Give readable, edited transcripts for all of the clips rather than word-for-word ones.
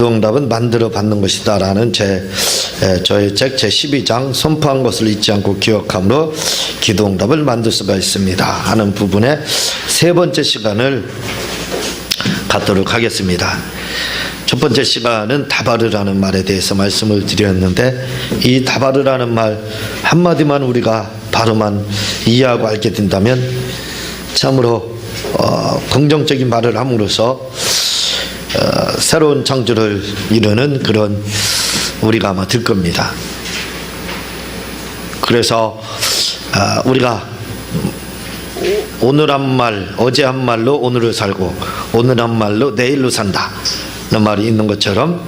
기도응답은 만들어 받는 것이다 라는 저의 책 제12장 선포한 것을 잊지 않고 기억함으로 기도응답을 만들 수가 있습니다 하는 부분의 세 번째 시간을 갖도록 하겠습니다. 첫 번째 시간은 다바르라는 말에 대해서 말씀을 드렸는데, 이 다바르라는 말 한마디만 우리가 바로만 이해하고 알게 된다면 참으로 긍정적인 말을 함으로써 새로운 창조를 이루는 그런 우리가 아마 될 겁니다. 그래서 우리가 오늘 한 말, 어제 한 말로 오늘을 살고 오늘 한 말로 내일로 산다 는 말이 있는 것처럼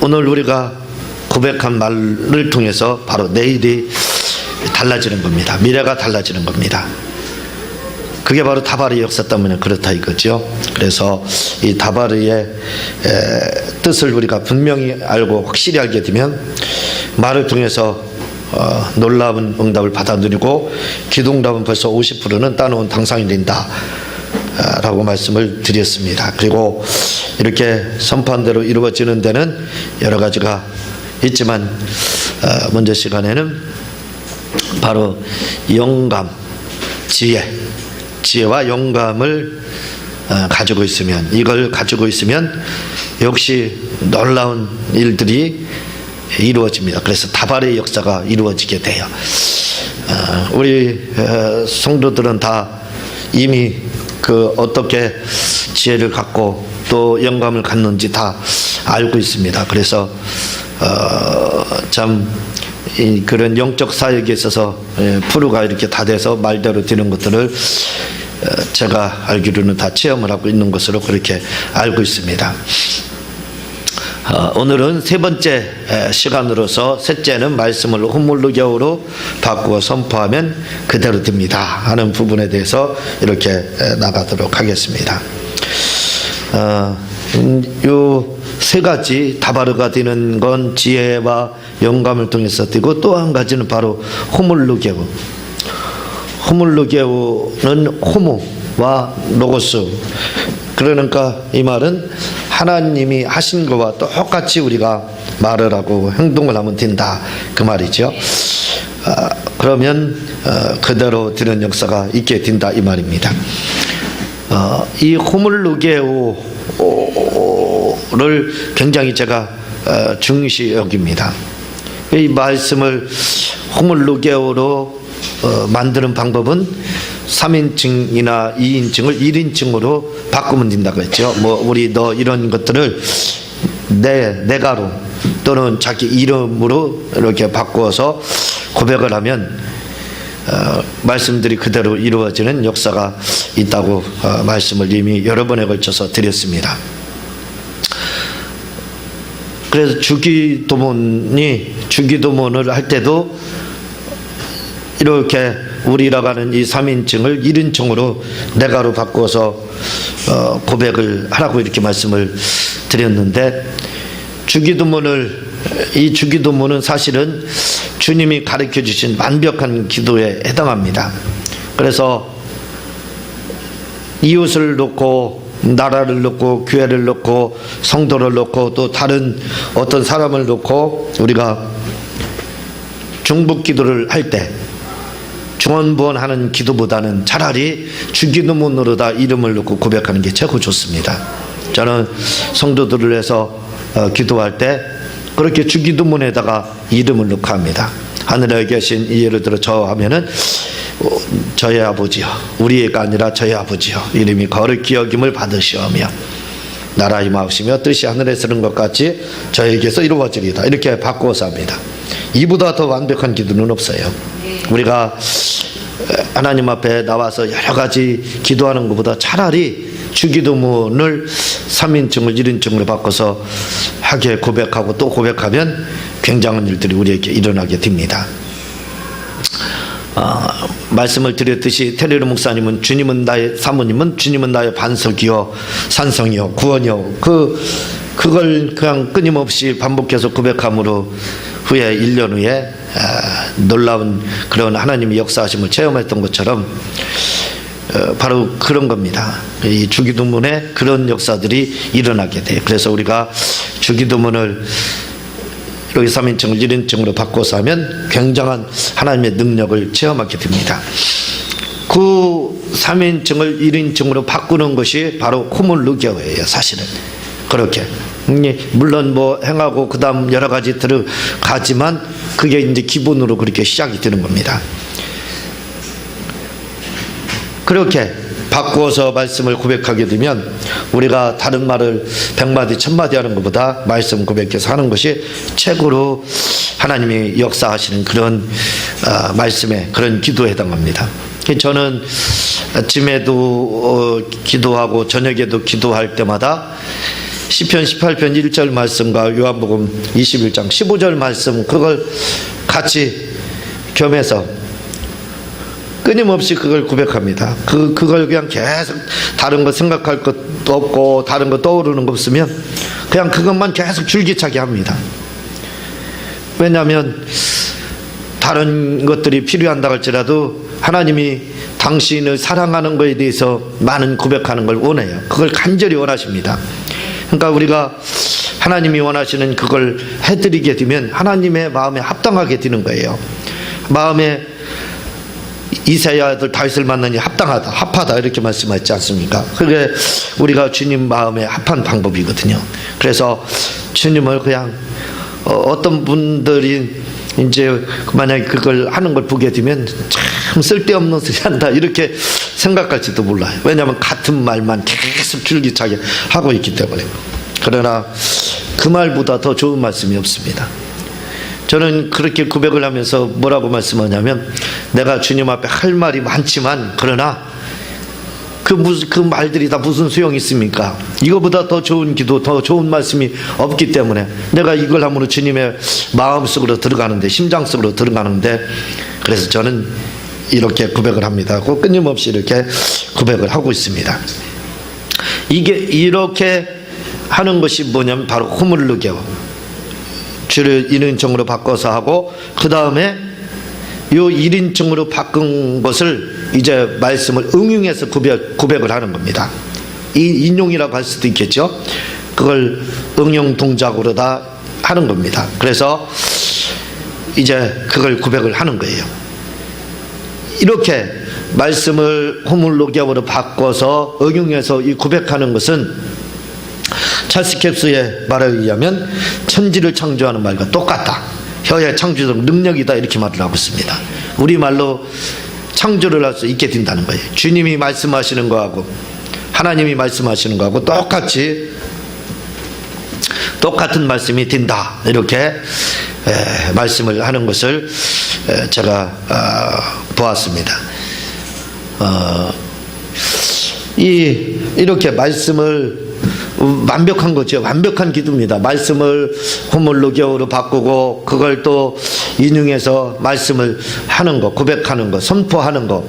오늘 우리가 고백한 말을 통해서 바로 내일이 달라지는 겁니다. 미래가 달라지는 겁니다. 그게 바로 다바르의 역사 때문에 그렇다 이거죠. 그래서 이 다바르의 뜻을 우리가 분명히 알고 확실히 알게 되면 말을 통해서 놀라운 응답을 받아 누리고 기도응답은 벌써 50%는 따놓은 당상이 된다 라고 말씀을 드렸습니다. 그리고 이렇게 선포한 대로 이루어지는 데는 여러 가지가 있지만 먼저 시간에는 바로 영감, 지혜와 영감을 가지고 있으면, 이걸 가지고 있으면 역시 놀라운 일들이 이루어집니다. 그래서 다바르의 역사가 이루어지게 돼요. 우리 성도들은 다 이미 어떻게 지혜를 갖고 또 영감을 갖는지 다 알고 있습니다. 그래서 참 그런 영적 사역에 있어서 프로가 이렇게 다 돼서 말대로 되는 것들을 제가 알기로는 다 체험을 하고 있는 것으로 그렇게 알고 있습니다. 오늘은 세 번째 시간으로서, 셋째는 말씀을 흐물르게오로 바꾸어 선포하면 그대로 됩니다 하는 부분에 대해서 이렇게 나가도록 하겠습니다. 요 세 가지 다바르가 되는 건 지혜와 영감을 통해서 되고, 또 한 가지는 바로 흐물르게오. 흐물르게오는 호모와 로고스, 그러니까 이 말은 하나님이 하신 것과 똑같이 우리가 말을 하고 행동을 하면 된다 그 말이죠. 그러면 그대로 되는 역사가 있게 된다 이 말입니다. 이 호물루게오를 굉장히 제가 중시 여깁니다. 이 말씀을 호물루게오로 만드는 방법은 3인칭이나 2인칭을 1인칭으로 바꾸면 된다고 했죠. 우리 너 이런 것들을 내가로 또는 자기 이름으로 이렇게 바꾸어서 고백을 하면 말씀들이 그대로 이루어지는 역사가 있다고 말씀을 이미 여러 번에 걸쳐서 드렸습니다. 그래서 주기도문을 할 때도 이렇게 우리라고 하는 이 3인칭을 1인칭으로 내가로 바꿔서 고백을 하라고 이렇게 말씀을 드렸는데, 이 주기도문은 사실은 주님이 가르쳐 주신 완벽한 기도에 해당합니다. 그래서 이웃을 놓고, 나라를 놓고, 교회를 놓고, 성도를 놓고, 또 다른 어떤 사람을 놓고 우리가 중복 기도를 할 때 중언부언하는 기도보다는 차라리 주기도문으로 다 이름을 넣고 고백하는 게 최고 좋습니다. 저는 성도들을 위해서 기도할 때 그렇게 주기도문에다가 이름을 넣고 합니다. 하늘에 계신, 예를 들어 저 하면은 저의 아버지여, 우리가 아니라 저의 아버지여, 이름이 거룩히 여김을 받으시오며 나라 임하시며 뜻이 하늘에 쓰는 것 같이 저에게서 이루어지리다, 이렇게 바꾸어서 합니다. 이보다 더 완벽한 기도는 없어요. 우리가 하나님 앞에 나와서 여러 가지 기도하는 것보다 차라리 주기도문을 3인칭을 1인칭으로 바꿔서 하게 고백하고 또 고백하면 굉장한 일들이 우리에게 일어나게 됩니다. 말씀을 드렸듯이 테레르 목사님은 사모님은 주님은 나의 반석이요 산성이요 구원이요, 그걸 그냥 끊임없이 반복해서 고백함으로 후에 1년 후에 놀라운 그런 하나님의 역사하심을 체험했던 것처럼 바로 그런 겁니다. 이 주기도문에 그런 역사들이 일어나게 돼요. 그래서 우리가 주기도문을 여기 3인칭을 1인칭으로 바꿔서 하면 굉장한 하나님의 능력을 체험하게 됩니다. 그 3인칭을 1인칭으로 바꾸는 것이 바로 호물루게오예요. 사실은 그렇게 물론 뭐 행하고 그 다음 여러 가지 들어가지만 그게 이제 기본으로 그렇게 시작이 되는 겁니다. 그렇게 바꾸어서 말씀을 고백하게 되면 우리가 다른 말을 100마디 1000마디 하는 것보다 말씀 고백해서 하는 것이 최고로 하나님이 역사하시는 그런 말씀에 그런 기도에 해당합니다. 저는 아침에도 기도하고 저녁에도 기도할 때마다 시편 18편 1절 말씀과 요한복음 21장 15절 말씀 그걸 같이 겸해서 끊임없이 그걸 고백합니다. 그걸 그냥 계속 다른 거 생각할 것도 없고 다른 거 떠오르는 거 없으면 그냥 그것만 계속 줄기차게 합니다. 왜냐하면 다른 것들이 필요한다 할지라도 하나님이 당신을 사랑하는 것에 대해서 많은 고백하는 걸 원해요. 그걸 간절히 원하십니다. 그러니까 우리가 하나님이 원하시는 그걸 해드리게 되면 하나님의 마음에 합당하게 되는 거예요. 마음에 이새의 아들 다윗을 만나니 합당하다, 합하다 이렇게 말씀하지 않습니까? 그게 우리가 주님 마음에 합한 방법이거든요. 그래서 주님을 그냥 어떤 분들이 이제 만약에 그걸 하는 걸 보게 되면 참 쓸데없는 소리 한다 이렇게 생각할지도 몰라요. 왜냐하면 같은 말만 계속 줄기차게 하고 있기 때문에. 그러나 그 말보다 더 좋은 말씀이 없습니다. 저는 그렇게 고백을 하면서 뭐라고 말씀하냐면 내가 주님 앞에 할 말이 많지만 그러나 그 말들이 다 무슨 소용이 있습니까? 이거보다 더 좋은 기도, 더 좋은 말씀이 없기 때문에 내가 이걸 함으로 주님의 마음속으로 들어가는데, 심장 속으로 들어가는데, 그래서 저는 이렇게 고백을 합니다. 끊임없이 이렇게 고백을 하고 있습니다. 이게 이렇게 하는 것이 뭐냐면 바로 호물루게오, 주를 1인칭으로 바꿔서 하고 그 다음에 요 1인칭으로 바꾼 것을 이제 말씀을 응용해서 고백을 하는 겁니다. 이 인용이라고 할 수도 있겠죠. 그걸 응용 동작으로 다 하는 겁니다. 그래서 이제 그걸 고백을 하는 거예요. 이렇게 말씀을 호물루게오로 바꿔서 응용해서 이 고백하는 것은 찰스 캡스의 말에 의하면 천지를 창조하는 말과 똑같다. 혀의 창조적 능력이다 이렇게 말을 하고 있습니다. 우리말로 창조를 할 수 있게 된다는 거예요. 주님이 말씀하시는 거하고 하나님이 말씀하시는 거하고 똑같은 말씀이 된다 이렇게 말씀을 하는 것을 제가 보았습니다. 이렇게 말씀을 완벽한 거죠. 완벽한 기도입니다. 말씀을 호물루게오로 바꾸고 그걸 또 인용해서 말씀을 하는 거, 고백하는 거, 선포하는 거.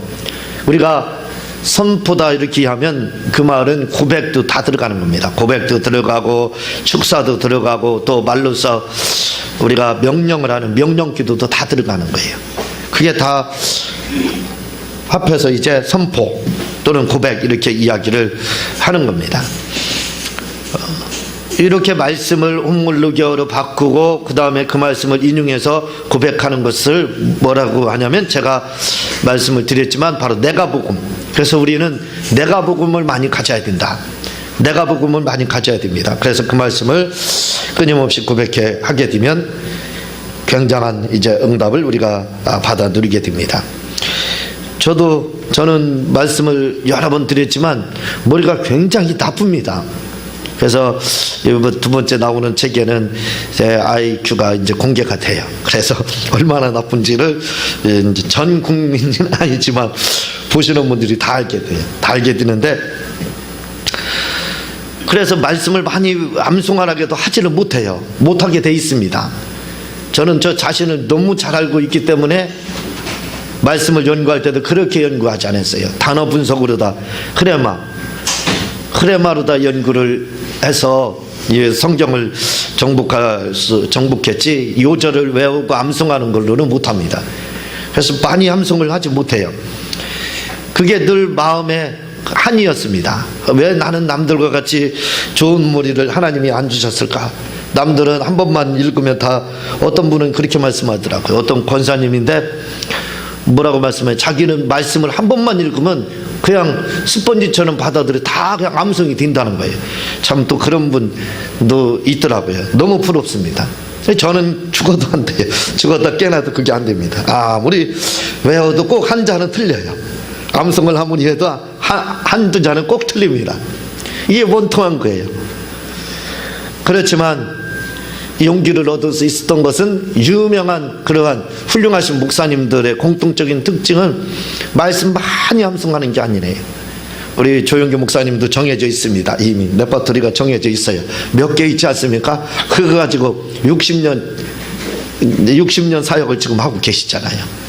우리가 선포다 이렇게 하면 그 말은 고백도 다 들어가는 겁니다. 고백도 들어가고 축사도 들어가고 또 말로서 우리가 명령을 하는 명령기도도 다 들어가는 거예요. 그게 다 합해서 이제 선포 또는 고백 이렇게 이야기를 하는 겁니다. 이렇게 말씀을 호물루게오로 바꾸고 그 다음에 그 말씀을 인용해서 고백하는 것을 뭐라고 하냐면 제가 말씀을 드렸지만 바로 내가복음. 그래서 우리는 내가복음을 많이 가져야 된다. 내가복음을 많이 가져야 됩니다. 그래서 그 말씀을 끊임없이 고백해 하게 되면 굉장한 이제 응답을 우리가 받아 누리게 됩니다. 저는 말씀을 여러 번 드렸지만 머리가 굉장히 나쁩니다. 그래서 두 번째 나오는 책에는 제 IQ가 이제 공개가 돼요. 그래서 얼마나 나쁜지를 이제 전 국민은 아니지만 보시는 분들이 다 알게 돼요. 다 알게 되는데, 그래서 말씀을 많이 암송하라고도 하지를 못해요. 못하게 돼 있습니다. 저는 저 자신을 너무 잘 알고 있기 때문에 말씀을 연구할 때도 그렇게 연구하지 않았어요. 단어 분석으로 다 흐레마로 다 연구를 해서 성경을 정복했지 요절을 외우고 암송하는 걸로는 못합니다. 그래서 많이 암송을 하지 못해요. 그게 늘 마음의 한이었습니다. 왜 나는 남들과 같이 좋은 머리를 하나님이 안 주셨을까? 남들은 한 번만 읽으면 다, 어떤 분은 그렇게 말씀하더라고요. 어떤 권사님인데 뭐라고 말씀해요? 자기는 말씀을 한 번만 읽으면 그냥 스펀지처럼 받아들여 다 그냥 암송이 된다는 거예요. 참 또 그런 분도 있더라고요. 너무 부럽습니다. 저는 죽어도 안 돼요. 죽었다 깨나도 그게 안 됩니다. 아무리 외워도 꼭 한 자는 틀려요. 암송을 아무리 해도 한두 자는 꼭 틀립니다. 이게 원통한 거예요. 그렇지만 용기를 얻을 수 있었던 것은 유명한 그러한 훌륭하신 목사님들의 공통적인 특징은 말씀 많이 암송하는 게 아니래요. 우리 조용기 목사님도 정해져 있습니다. 이미 레퍼토리가 정해져 있어요. 몇 개 있지 않습니까? 그거 가지고 60년 사역을 지금 하고 계시잖아요.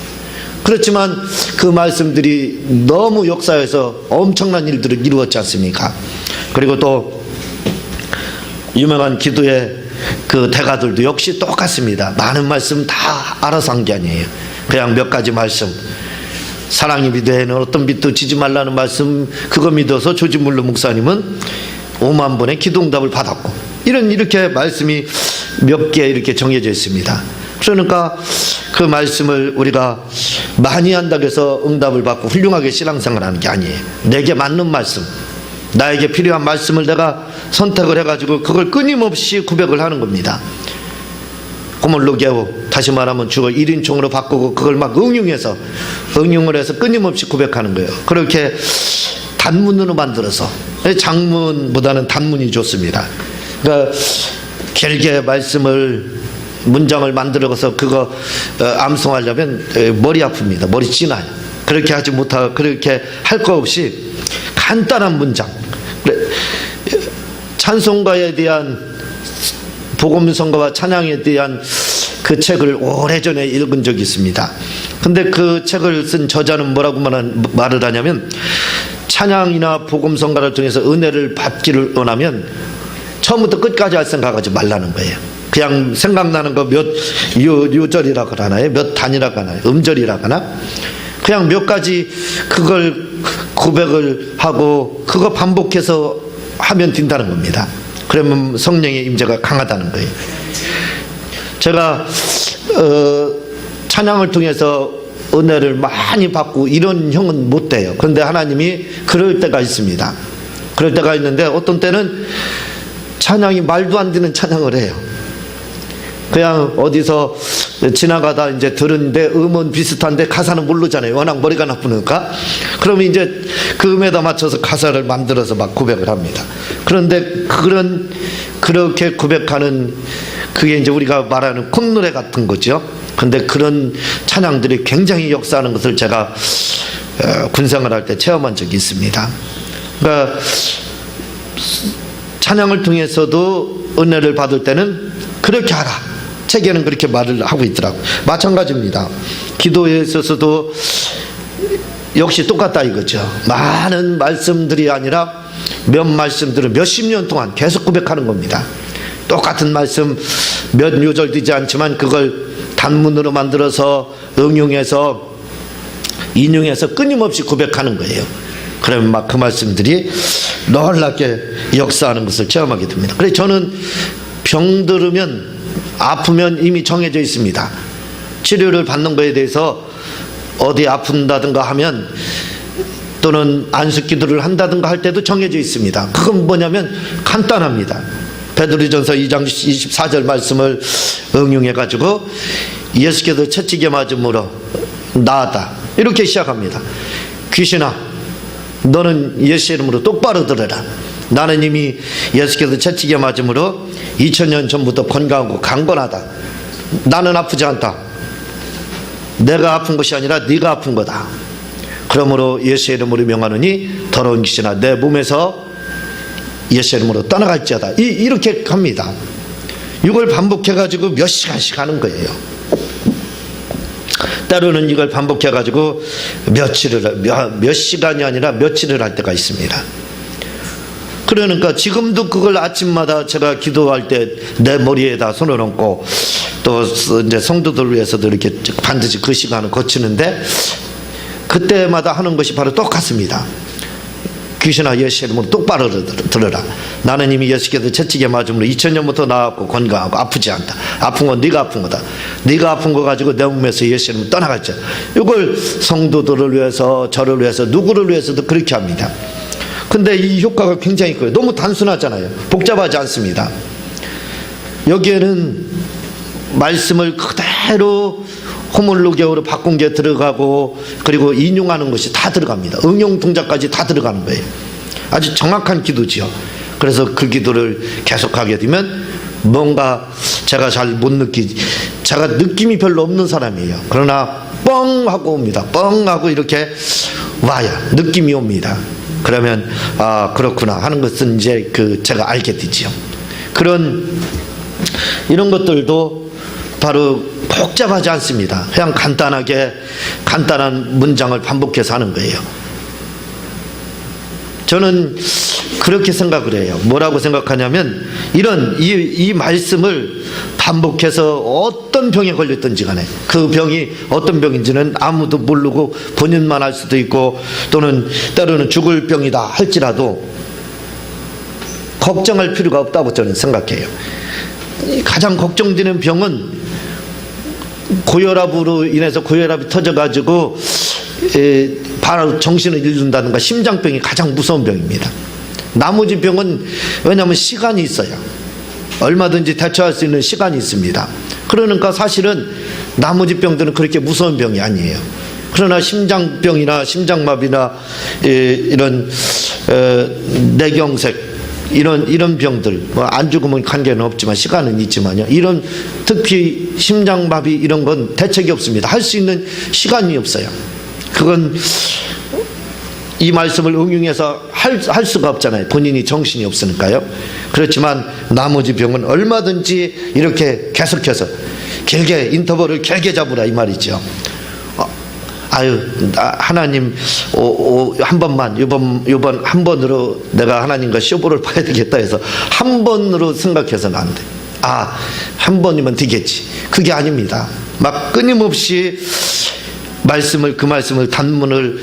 그렇지만 그 말씀들이 너무 역사에서 엄청난 일들을 이루었지 않습니까? 그리고 또 유명한 기도의 그 대가들도 역시 똑같습니다. 많은 말씀 다 알아서 한 게 아니에요. 그냥 몇 가지 말씀, 사랑이 비대에는 어떤 빛도 지지 말라는 말씀, 그거 믿어서 조지물러 목사님은 5만 번의 기도응답을 받았고, 이렇게 말씀이 몇 개 이렇게 정해져 있습니다. 그러니까 그 말씀을 우리가 많이 한다고 해서 응답을 받고 훌륭하게 신앙생활하는 게 아니에요. 내게 맞는 말씀, 나에게 필요한 말씀을 내가 선택을 해가지고 그걸 끊임없이 고백을 하는 겁니다. 고물로게오, 다시 말하면 주어 1인칭으로 바꾸고 그걸 막 응용을 해서 끊임없이 고백하는 거예요. 그렇게 단문으로 만들어서, 장문보다는 단문이 좋습니다. 그러니까 길게 문장을 만들어서 그거 암송하려면 머리 아픕니다. 머리 찌나요. 그렇게 하지 못하고, 그렇게 할 거 없이 간단한 문장, 찬송가에 대한, 복음성가와 찬양에 대한 그 책을 오래전에 읽은 적이 있습니다. 근데 그 책을 쓴 저자는 뭐라고 말을 하냐면, 찬양이나 복음성가를 통해서 은혜를 받기를 원하면 처음부터 끝까지 할 생각하지 말라는 거예요. 그냥 생각나는 거 몇 요절이라고 하나요? 몇 단이라고 하나요? 음절이라고 하나? 그냥 몇 가지 그걸 고백을 하고 그거 반복해서 하면 된다는 겁니다. 그러면 성령의 임재가 강하다는 거예요. 제가 찬양을 통해서 은혜를 많이 받고 이런 형은 못 돼요. 그런데 하나님이 그럴 때가 있습니다. 그럴 때가 있는데 어떤 때는 찬양이 말도 안 되는 찬양을 해요. 그냥 어디서 지나가다 이제 들은데 음은 비슷한데 가사는 모르잖아요. 워낙 머리가 나쁘니까. 그러면 이제 그 음에다 맞춰서 가사를 만들어서 막 고백을 합니다. 그런데 그렇게 고백하는 그게 이제 우리가 말하는 콧노래 같은 거죠. 근데 그런 찬양들이 굉장히 역사하는 것을 제가 군생활 할 때 체험한 적이 있습니다. 그러니까 찬양을 통해서도 은혜를 받을 때는 그렇게 하라. 책에는 그렇게 말을 하고 있더라고요. 마찬가지입니다. 기도에 있어서도 역시 똑같다 이거죠. 많은 말씀들이 아니라 몇 말씀들을 몇십 년 동안 계속 고백하는 겁니다. 똑같은 말씀 몇 요절 되지 않지만 그걸 단문으로 만들어서 응용해서 인용해서 끊임없이 고백하는 거예요. 그러면 막 그 말씀들이 놀랍게 역사하는 것을 체험하게 됩니다. 그래서 저는 병들으면, 아프면 이미 정해져 있습니다. 치료를 받는 것에 대해서 어디 아픈다든가 하면, 또는 안수기도를 한다든가 할 때도 정해져 있습니다. 그건 뭐냐면 간단합니다. 베드로전서 2장 24절 말씀을 응용해 가지고 예수께서 채찍에 맞음으로 나았다, 이렇게 시작합니다. 귀신아, 너는 예수 이름으로 똑바로 들어라. 나는 이미 예수께서 채찍에 맞음으로 2000년 전부터 건강하고 강건하다. 나는 아프지 않다. 내가 아픈 것이 아니라 네가 아픈 거다. 그러므로 예수 이름으로 명하노니 더러운 귀신아 내 몸에서 예수 이름으로 떠나갈지어다. 이렇게 합니다. 이걸 반복해가지고 몇 시간씩 하는 거예요. 때로는 이걸 반복해가지고 몇 시간이 아니라 며칠을 할 때가 있습니다. 그러니까 지금도 그걸 아침마다 제가 기도할 때 내 머리에다 손을 얹고 또 이제 성도들 위해서도 이렇게 반드시 그 시간을 거치는데 그때마다 하는 것이 바로 똑같습니다. 귀신아 예수의 이름으로 똑바로 들어라. 나는 이미 예수께서 채찍에 맞음으로 2000년부터 나았고 건강하고 아프지 않다. 아픈 건 네가 아픈 거다. 네가 아픈 거 가지고 내 몸에서 예수의 이름으로 떠나갔죠. 이걸 성도들을 위해서, 저를 위해서, 누구를 위해서도 그렇게 합니다. 근데 이 효과가 굉장히 커요. 너무 단순하잖아요. 복잡하지 않습니다. 여기에는 말씀을 그대로 호물로게어로 바꾼 게 들어가고, 그리고 인용하는 것이 다 들어갑니다. 응용 동작까지 다 들어가는 거예요. 아주 정확한 기도지요. 그래서 그 기도를 계속하게 되면 뭔가 제가 잘 못 제가 느낌이 별로 없는 사람이에요. 그러나 뻥 하고 옵니다. 뻥 하고 이렇게 와야 느낌이 옵니다. 그러면 아 그렇구나 하는 것은 이제 제가 알게 되지요. 이런 것들도 바로 복잡하지 않습니다. 그냥 간단한 문장을 반복해서 하는 거예요. 저는 그렇게 생각을 해요. 뭐라고 생각하냐면 이 말씀을 반복해서 어떤 병에 걸렸든지 간에 그 병이 어떤 병인지는 아무도 모르고 본인만 알 수도 있고, 또는 때로는 죽을 병이다 할지라도 걱정할 필요가 없다고 저는 생각해요. 가장 걱정되는 병은 고혈압으로 인해서 고혈압이 터져가지고 바로 정신을 잃는다든가 심장병이 가장 무서운 병입니다. 나머지 병은 왜냐하면 시간이 있어요. 얼마든지 대처할 수 있는 시간이 있습니다. 그러니까 사실은 나머지 병들은 그렇게 무서운 병이 아니에요. 그러나 심장병이나 심장마비나 이런 뇌경색 이런 병들, 안 죽으면 관계는 없지만 시간은 있지만요. 이런 특히 심장마비 이런 건 대책이 없습니다. 할 수 있는 시간이 없어요. 그건 이 말씀을 응용해서 할 수가 없잖아요. 본인이 정신이 없으니까요. 그렇지만 나머지 병은 얼마든지 이렇게 계속해서 길게 인터벌을 길게 잡으라 이 말이죠. 하나님 한 번만 이번 한 번으로 내가 하나님과 쇼부를 봐야 되겠다 해서 한 번으로 생각해서는 안 돼. 한 번이면 되겠지. 그게 아닙니다. 막 끊임없이 그 말씀을 단문을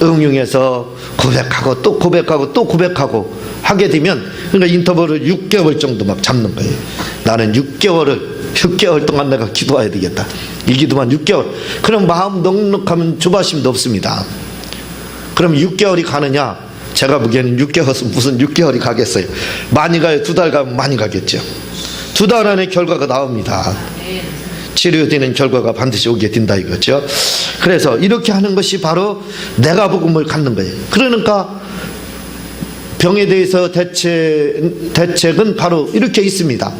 응용해서 고백하고 또 고백하고 또 고백하고 하게 되면, 그러니까 인터벌을 6개월 정도 막 잡는 거예요. 나는 6개월 동안 내가 기도해야 되겠다. 이 기도만 6개월. 그럼 마음 넉넉하면 조바심도 없습니다. 그럼 6개월이 가느냐? 제가 보기에는 6개월은 무슨 6개월이 가겠어요. 많이 가요. 2달 가면 많이 가겠죠. 2달 안에 결과가 나옵니다. 치료되는 결과가 반드시 오게 된다 이거죠. 그래서 이렇게 하는 것이 바로 내가 복음을 갖는 거예요. 그러니까 병에 대해서 대책은 바로 이렇게 있습니다.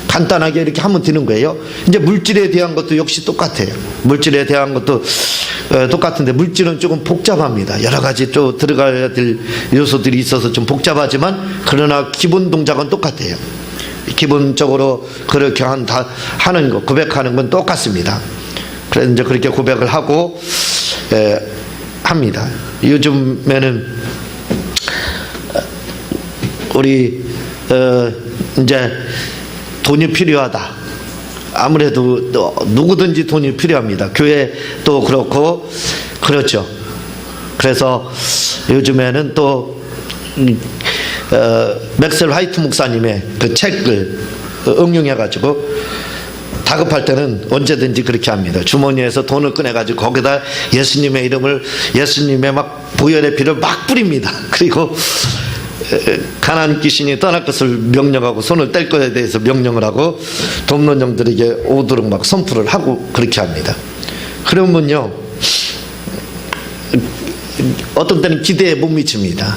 간단하게 이렇게 하면 되는 거예요. 이제 물질에 대한 것도 역시 똑같아요. 물질에 대한 것도 똑같은데 물질은 조금 복잡합니다. 여러 가지 또 들어가야 될 요소들이 있어서 좀 복잡하지만, 그러나 기본 동작은 똑같아요. 기본적으로 그렇게 하는 거, 고백하는 건 똑같습니다. 그래서 이제 그렇게 고백을 하고 합니다. 요즘에는 우리 이제 돈이 필요하다. 아무래도 누구든지 돈이 필요합니다. 교회도 그렇고 그렇죠. 그래서 요즘에는 또 맥셀 화이트 목사님의 그 책을 응용해가지고 다급할 때는 언제든지 그렇게 합니다. 주머니에서 돈을 꺼내가지고 거기다 예수님의 이름을, 예수님의 막 보혈의 피를 막 뿌립니다. 그리고 가나안 귀신이 떠날 것을 명령하고 손을 뗄 것에 대해서 명령을 하고 돕론정들에게 오도록 막 선포를 하고 그렇게 합니다. 그러면요, 어떤 때는 기대에 못 미칩니다.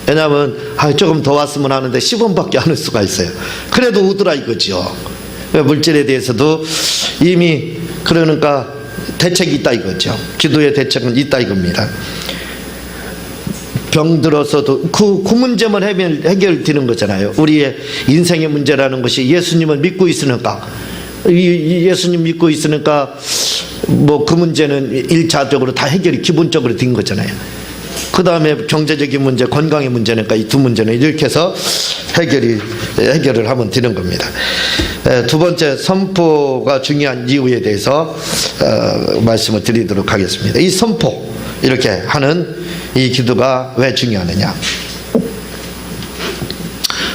왜냐하면 조금 더 왔으면 하는데 10원밖에 안 올 수가 있어요. 그래도 오더라 이거죠. 물질에 대해서도 이미 그러니까 대책이 있다 이거죠. 기도의 대책은 있다 이겁니다. 병들어서도 그 문제만 해결되는 거잖아요. 우리의 인생의 문제라는 것이 예수님을 믿고 있으니까, 예수님 믿고 있으니까 뭐 그 문제는 1차적으로 다 해결이 기본적으로 된 거잖아요. 그 다음에 경제적인 문제, 건강의 문제니까 이 두 문제는 이렇게 해서 해결을 하면 되는 겁니다. 두 번째 선포가 중요한 이유에 대해서 말씀을 드리도록 하겠습니다. 이 선포 이렇게 하는 이 기도가 왜 중요하느냐?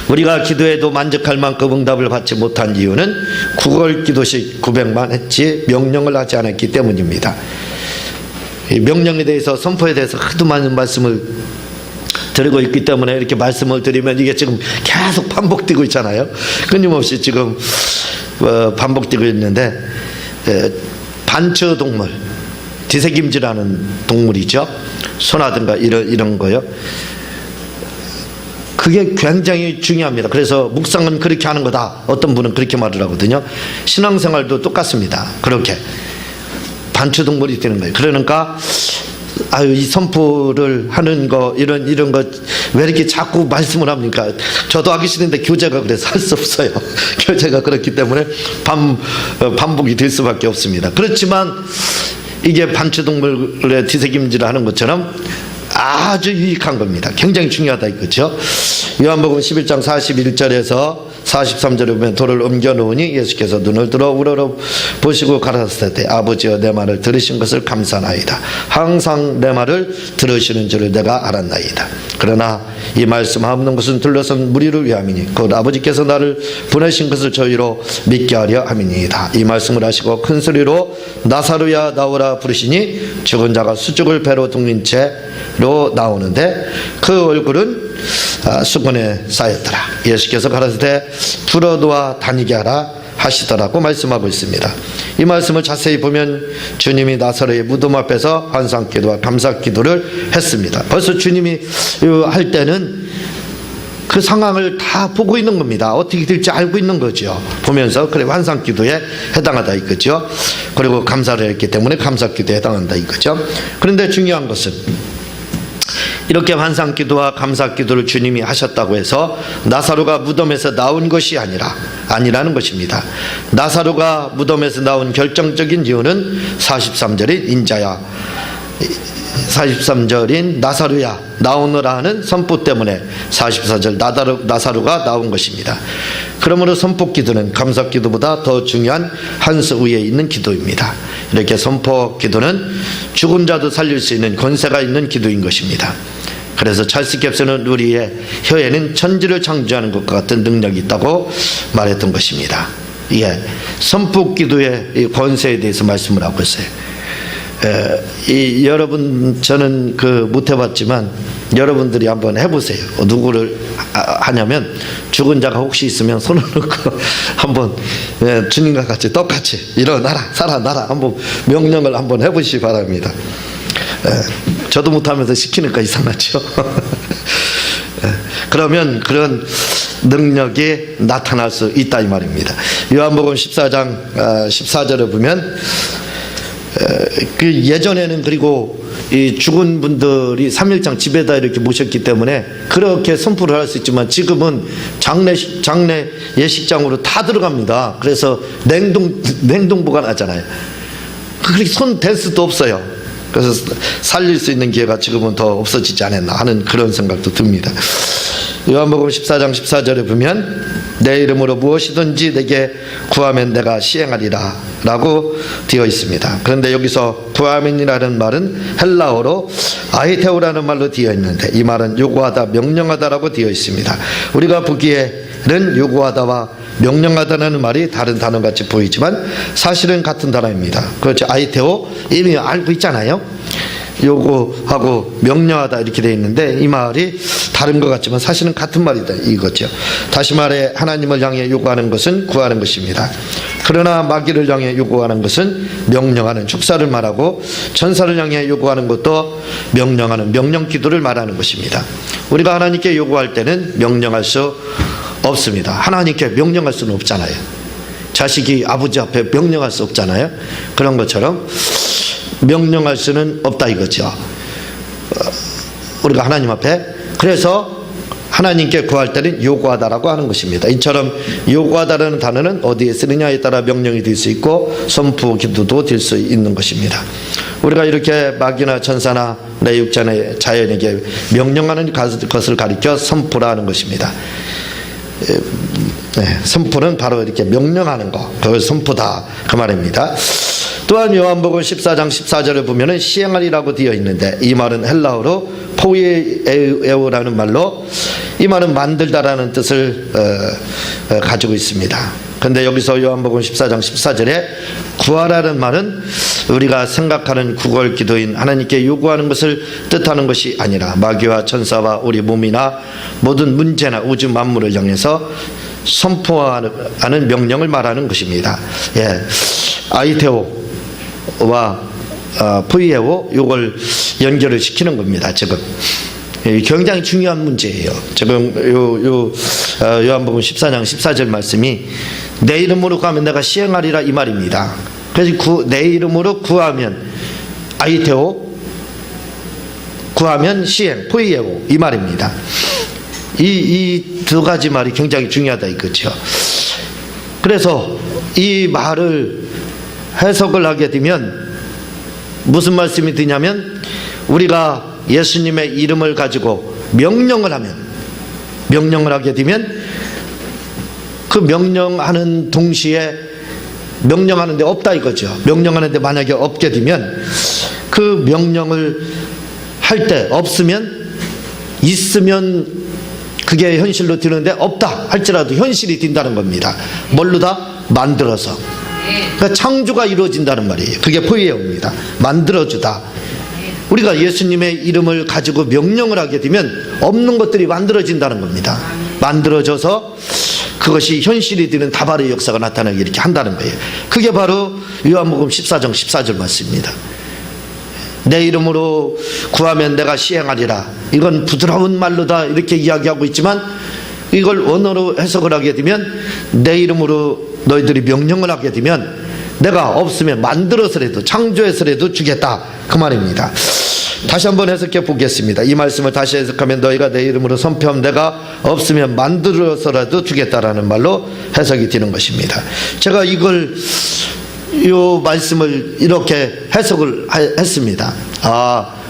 우리가 기도해도 만족할 만큼 응답을 받지 못한 이유는 구걸 기도식 고백만 했지 명령을 하지 않았기 때문입니다. 이 명령에 대해서 선포에 대해서 하도 많은 말씀을 드리고 있기 때문에 이렇게 말씀을 드리면 이게 지금 계속 반복되고 있잖아요. 끊임없이 지금 반복되고 있는데, 반처동물, 뒤새김질하는 동물이죠. 소나든가 이런 거요. 그게 굉장히 중요합니다. 그래서 묵상은 그렇게 하는 거다. 어떤 분은 그렇게 말을 하거든요. 신앙생활도 똑같습니다. 그렇게 반처동물이 되는 거예요. 그러니까 이 선포를 하는 거 이런 거 왜 이렇게 자꾸 말씀을 합니까? 저도 하기 싫은데 교재가 그래서 할 수 없어요. 교재가 그렇기 때문에 반복이 될 수밖에 없습니다. 그렇지만 이게 반처동물의 뒤새김질을 하는 것처럼 아주 유익한 겁니다. 굉장히 중요하다 이거죠. 요한복음 11장 41절에서 43절에 보면 돌을 옮겨 놓으니 예수께서 눈을 들어 우러러 보시고 가라사대 아버지여 내 말을 들으신 것을 감사나이다. 항상 내 말을 들으시는 줄을 내가 알았나이다. 그러나 이 말씀 없는 것은 둘러선 무리를 위함이니 곧 아버지께서 나를 보내신 것을 저희로 믿게 하려 함이니이다. 이 말씀을 하시고 큰 소리로 나사로야 나오라 부르시니 죽은 자가 수족을 배로 등린 채로 나오는데 그 얼굴은 수건에 쌓였더라. 예수께서 가라사대 들어놓아 다니게 하라 하시더라고 말씀하고 있습니다. 이 말씀을 자세히 보면 주님이 나사로의 무덤 앞에서 환상기도와 감사기도를 했습니다. 벌써 주님이 할 때는 그 상황을 다 보고 있는 겁니다. 어떻게 될지 알고 있는 거죠. 보면서 그래 환상기도에 해당하다 이거죠. 그리고 감사를 했기 때문에 감사기도에 해당한다 이거죠. 그런데 중요한 것은 이렇게 환상기도와 감사기도를 주님이 하셨다고 해서 나사로가 무덤에서 나온 것이 아니라는 것입니다. 나사로가 무덤에서 나온 결정적인 이유는 43절인 43절인 나사로야 나오너라 하는 선포 때문에 44절 나사로가 나온 것입니다. 그러므로 선포기도는 감사기도보다 더 중요한 한 수 위에 있는 기도입니다. 이렇게 선포기도는 죽은 자도 살릴 수 있는 권세가 있는 기도인 것입니다. 그래서 찰스 깁스는 우리의 혀에는 천지를 창조하는 것과 같은 능력이 있다고 말했던 것입니다. 예, 선포기도의 권세에 대해서 말씀을 하고 있어요. 여러분 저는 못 해봤지만 여러분들이 한번 해보세요. 누구를 하냐면 죽은 자가 혹시 있으면 손을 놓고 한번 주님과 같이 똑같이 일어나라 살아나라 한번 명령을 한번 해보시기 바랍니다. 저도 못하면서 시키니까 이상하죠. 그러면 그런 능력이 나타날 수 있다 이 말입니다. 요한복음 14장 14절에 보면 그 예전에는 그리고 이 죽은 분들이 3일장 집에다 이렇게 모셨기 때문에 그렇게 선포를 할 수 있지만 지금은 장례 예식장으로 다 들어갑니다. 그래서 냉동 보관하잖아요. 그렇게 손 댈 수도 없어요. 그래서 살릴 수 있는 기회가 지금은 더 없어지지 않았나 하는 그런 생각도 듭니다. 요한복음 14장 14절에 보면 내 이름으로 무엇이든지 내게 구하면 내가 시행하리라 라고 되어 있습니다. 그런데 여기서 구하면이라는 말은 헬라어로 아이테오라는 말로 되어 있는데 이 말은 요구하다 명령하다라고 되어 있습니다. 우리가 보기에는 요구하다와 명령하다는 말이 다른 단어같이 보이지만 사실은 같은 단어입니다. 그렇죠. 아이테오 이미 알고 있잖아요. 요구하고 명령하다 이렇게 되어 있는데 이 말이 다른 것 같지만 사실은 같은 말이다 이거죠. 다시 말해 하나님을 향해 요구하는 것은 구하는 것입니다. 그러나 마귀를 향해 요구하는 것은 명령하는 축사를 말하고 천사를 향해 요구하는 것도 명령하는 명령기도를 말하는 것입니다. 우리가 하나님께 요구할 때는 명령할 수 없습니다. 하나님께 명령할 수는 없잖아요. 자식이 아버지 앞에 명령할 수 없잖아요. 그런 것처럼 명령할 수는 없다 이거죠. 우리가 하나님 앞에 그래서 하나님께 구할 때는 요구하다라고 하는 것입니다. 이처럼 요구하다라는 단어는 어디에 쓰느냐에 따라 명령이 될 수 있고 선포 기도도 될 수 있는 것입니다. 우리가 이렇게 마귀나 천사나 내 육전의 자연에게 명령하는 것을 가리켜 선포라 하는 것입니다. 선포는 바로 이렇게 명령하는 거, 그걸 선포다 그 말입니다. 또한 요한복음 14장 14절을 보면은 시행하리라고 되어 있는데, 이 말은 헬라어로 포이에오라는 말로, 이 말은 만들다라는 뜻을 가지고 있습니다. 근데 여기서 요한복음 14장 14절에 구하라는 말은 우리가 생각하는 구걸 기도인 하나님께 요구하는 것을 뜻하는 것이 아니라 마귀와 천사와 우리 몸이나 모든 문제나 우주 만물을 향해서 선포하는 명령을 말하는 것입니다. 아이테오와 포이에오, 요걸 연결을 시키는 겁니다. 지금 굉장히 중요한 문제예요. 지금 요한복음 14장 14절 말씀이 내 이름으로 구하면 내가 시행하리라 이 말입니다. 그래서 내 이름으로 구하면 아이테오, 구하면 시행, 포이에오 이 말입니다. 이 두 가지 말이 굉장히 중요하다 이거죠. 그래서 이 말을 해석을 하게 되면 무슨 말씀이 드냐면, 우리가 예수님의 이름을 가지고 명령을 하게 되면 그 명령하는 동시에 명령하는데 없다 이거죠. 명령하는데 만약에 없게 되면 그 명령을 할 때 없으면, 있으면 그게 현실로 되는데 없다 할지라도 현실이 된다는 겁니다. 뭘로 다? 만들어서. 그러니까 창조가 이루어진다는 말이에요. 그게 포이에오입니다. 만들어주다. 우리가 예수님의 이름을 가지고 명령을 하게 되면 없는 것들이 만들어진다는 겁니다. 만들어져서 그것이 현실이 되는 다발의 역사가 나타나게 이렇게 한다는 거예요. 그게 바로 요한복음 14장 14절 말씀입니다. 내 이름으로 구하면 내가 시행하리라. 이건 부드러운 말로다 이렇게 이야기하고 있지만, 이걸 원어로 해석을 하게 되면 내 이름으로 너희들이 명령을 하게 되면 내가 없으면 만들어서라도, 창조해서라도 주겠다 그 말입니다. 다시 한번 해석해 보겠습니다. 이 말씀을 다시 해석하면 너희가 내 이름으로 선포하면 내가 없으면 만들어서라도 주겠다라는 말로 해석이 되는 것입니다. 제가 요 말씀을 이렇게 해석을 했습니다.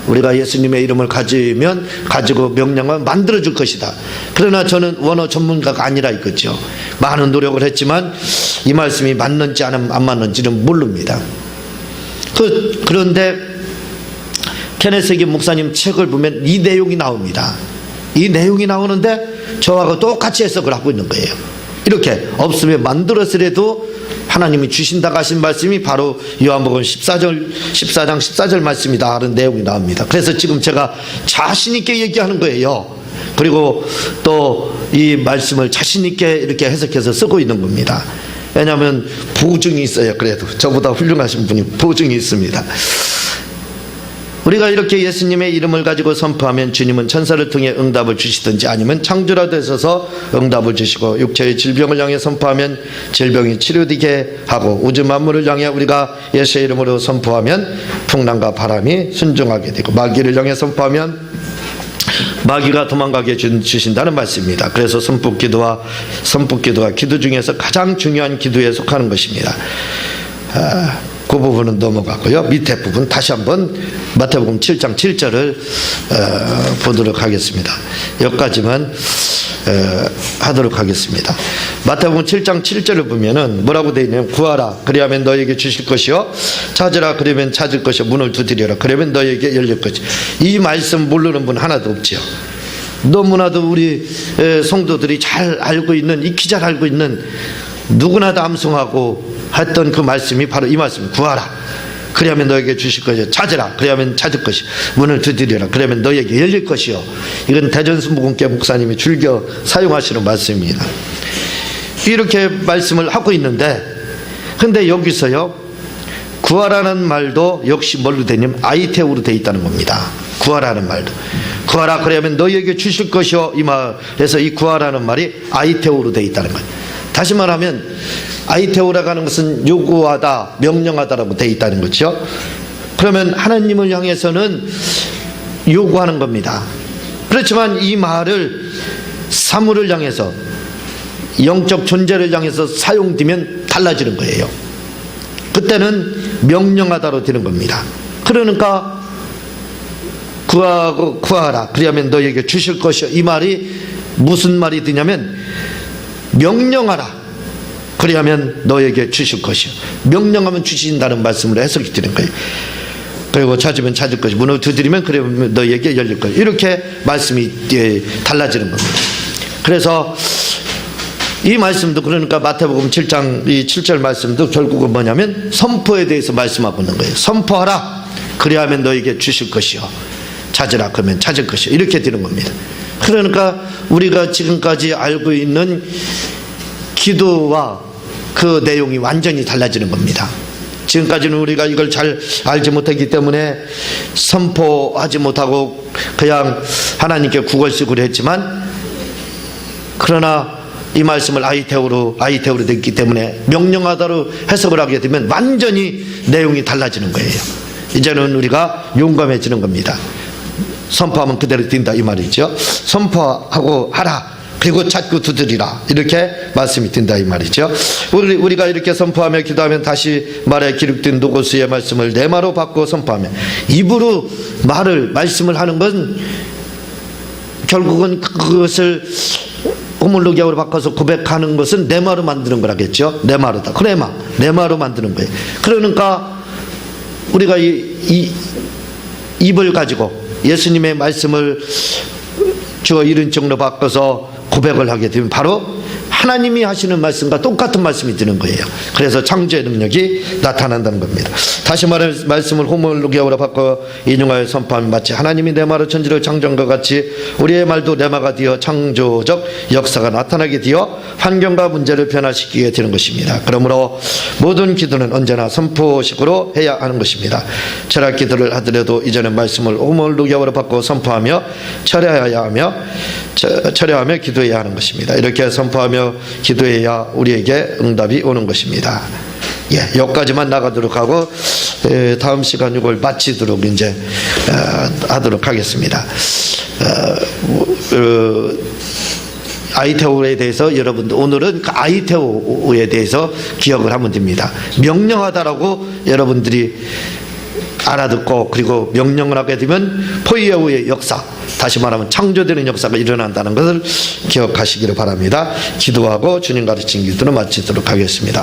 우리가 예수님의 이름을 가지고 명령을 만들어줄 것이다. 그러나 저는 원어 전문가가 아니라 이거죠. 많은 노력을 했지만 이 말씀이 맞는지 안 맞는지는 모릅니다. 그런데 케네스기 목사님 책을 보면 이 내용이 나옵니다. 이 내용이 나오는데 저하고 똑같이 해석을 하고 있는 거예요. 이렇게 없으면 만들었으라도 하나님이 주신다고 하신 말씀이 바로 요한복음 14장 14절 말씀이다 하는 내용이 나옵니다. 그래서 지금 제가 자신 있게 얘기하는 거예요. 그리고 또 이 말씀을 자신 있게 이렇게 해석해서 쓰고 있는 겁니다. 왜냐하면 보증이 있어요. 그래도 저보다 훌륭하신 분이 보증이 있습니다. 우리가 이렇게 예수님의 이름을 가지고 선포하면 주님은 천사를 통해 응답을 주시든지 아니면 창조라도 하셔서 응답을 주시고, 육체의 질병을 향해 선포하면 질병이 치료되게 하고, 우주 만물을 향해 우리가 예수의 이름으로 선포하면 풍랑과 바람이 순종하게 되고, 마귀를 향해 선포하면 마귀가 도망가게 주신다는 말씀입니다. 그래서 선포기도가 기도 중에서 가장 중요한 기도에 속하는 것입니다. 그 부분은 넘어가고요. 밑에 부분 다시 한번 마태복음 7장 7절을 보도록 하겠습니다. 여기까지만 하도록 하겠습니다. 마태복음 7장 7절을 보면은 뭐라고 되어 있냐면, 구하라 그리하면 너에게 주실 것이요, 찾으라 그러면 찾을 것이요, 문을 두드려라 그러면 너에게 열릴 것이요. 이 말씀 모르는 분 하나도 없죠. 너무나도 우리 성도들이 잘 알고 있는, 익히 잘 알고 있는, 누구나 다 암송하고 했던 그 말씀이 바로 이 말씀. 구하라 그리하면 너에게 주실 것이요, 찾으라 그리하면 찾을 것이요, 문을 두드리라 그러면 너에게 열릴 것이요. 이건 대전순복음교회 목사님이 즐겨 사용하시는 말씀입니다. 이렇게 말씀을 하고 있는데, 근데 여기서요, 구하라는 말도 역시 뭘로 되냐면 아이테오로 되어 있다는 겁니다. 구하라는 말도, 구하라 그러면 너에게 주실 것이요, 이 말에서 이 구하라는 말이 아이테오로 되어 있다는 거예요. 다시 말하면 아이테오라고 하는 것은 요구하다, 명령하다라고 되어 있다는 거죠. 그러면 하나님을 향해서는 요구하는 겁니다. 그렇지만 이 말을 사물을 향해서, 영적 존재를 향해서 사용되면 달라지는 거예요. 그때는 명령하다로 되는 겁니다. 그러니까 구하라 그리하면 너에게 주실 것이요, 이 말이 무슨 말이 되냐면 명령하라. 그리하면 너에게 주실 것이요. 명령하면 주신다는 말씀으로 해석이 되는 거예요. 그리고 찾으면 찾을 것이요. 문을 두드리면 그러면 너에게 열릴 거예요. 이렇게 말씀이 달라지는 겁니다. 그래서 이 말씀도 그러니까 마태복음 7장 이 7절 말씀도 결국은 뭐냐면 선포에 대해서 말씀하고 있는 거예요. 선포하라. 그리하면 너에게 주실 것이요. 찾으라. 그러면 찾을 것이요. 이렇게 되는 겁니다. 그러니까 우리가 지금까지 알고 있는 기도와 그 내용이 완전히 달라지는 겁니다. 지금까지는 우리가 이걸 잘 알지 못했기 때문에 선포하지 못하고 그냥 하나님께 구걸식으로 했지만, 그러나 이 말씀을 아이테오로 됐기 때문에 명령하다로 해석을 하게 되면 완전히 내용이 달라지는 거예요. 이제는 우리가 용감해지는 겁니다. 선포하면 그대로 된다 이 말이죠. 선포하고 하라. 그리고 찾고 두드리라. 이렇게 말씀이 된다 이 말이죠. 우리가 이렇게 선포하며 기도하면 다시 말에 기록된 노고스의 말씀을 내마로 바꿔 선포하며, 입으로 말씀을 하는 건 결국은 그것을 호물로기하고 바꿔서 고백하는 것은 내마로 만드는 거라겠죠. 내마로다. 내마로 만드는 거예요. 그러니까 우리가 이 입을 가지고 예수님의 말씀을 주어 이른 쪽으로 바꿔서 고백을 하게 되면 바로 하나님이 하시는 말씀과 똑같은 말씀이 드는 거예요. 그래서 창조의 능력이 나타난다는 겁니다. 다시 말해 말씀을 호물로기하고 바꿔 인용하여 선포하면 마치 하나님이 내 말을 천지를 창조한 것 같이 우리의 말도 내마가 되어 창조적 역사가 나타나게 되어 환경과 문제를 변화시키게 되는 것입니다. 그러므로 모든 기도는 언제나 선포식으로 해야 하는 것입니다. 철학 기도를 하더라도 이제는 말씀을 호물로기하고 바꿔 선포하며 철회하며 기도해야 하는 것입니다. 이렇게 선포하며 기도해야 우리에게 응답이 오는 것입니다. 여기까지만 나가도록 하고 다음 시간 이걸 마치도록 이제 하도록 하겠습니다. 아이테오에 대해서 여러분들 오늘은 그 아이테오에 대해서 기억을 하면 됩니다. 명령하다라고 여러분들이 알아듣고, 그리고 명령을 하게 되면 포이에오의 역사, 다시 말하면 창조되는 역사가 일어난다는 것을 기억하시기를 바랍니다. 기도하고 주님 가르친 기도를 마치도록 하겠습니다.